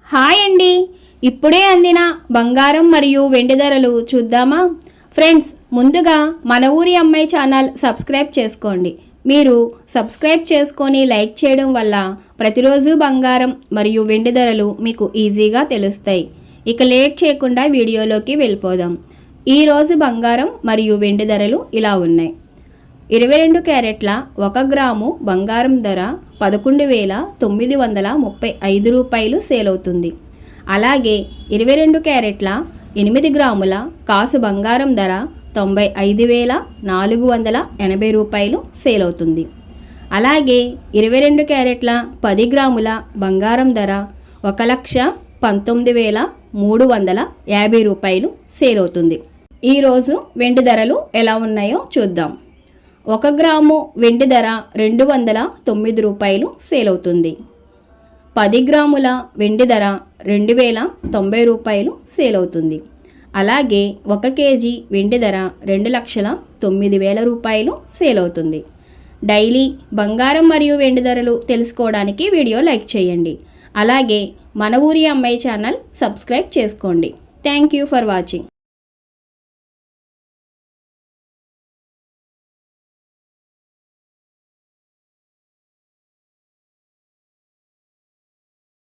Hi అండి, ఇప్పుడే అందిన బంగారం మరియు వెండి ధరలు చూద్దామా ఫ్రెండ్స్. ముందుగా మన ఊరి అమ్మాయి ఛానల్ సబ్స్క్రైబ్ చేసుకోండి. మీరు సబ్స్క్రైబ్ చేసుకొని లైక్ చేయడం వల్ల ప్రతిరోజు బంగారం మరియు వెండి ధరలు మీకు ఈజీగా తెలుస్తాయి. ఇక లేట్ చేయకుండా వీడియోలోకి వెళ్ళిపోదాం. ఈరోజు బంగారం మరియు వెండి ధరలు ఇలా ఉన్నాయి. 22 క్యారెట్ల 1 గ్రాము బంగారం ధర 11,935 రూపాయలు సేల్ అవుతుంది. అలాగే 22 క్యారెట్ల 8 గ్రాముల కాసు బంగారం ధర 95,480 రూపాయలు సేల్ అవుతుంది. అలాగే 22 క్యారెట్ల 10 గ్రాముల బంగారం ధర 1,19,350 రూపాయలు సేల్ అవుతుంది. ఈరోజు వెండి ధరలు ఎలా ఉన్నాయో చూద్దాం. 1 గ్రాము వెండి ధర 209 రూపాయలు సేల్ అవుతుంది. 10 గ్రాముల వెండి ధర 2,090 రూపాయలు సేల్ అవుతుంది. అలాగే 1 కేజీ వెండి ధర 2,09,000 రూపాయలు సేల్ అవుతుంది. డైలీ బంగారం మరియు వెండి ధరలు తెలుసుకోవడానికి వీడియో లైక్ చేయండి. అలాగే మన ఊరి అమ్మాయి ఛానల్ సబ్స్క్రైబ్ చేసుకోండి. Thank you for watching.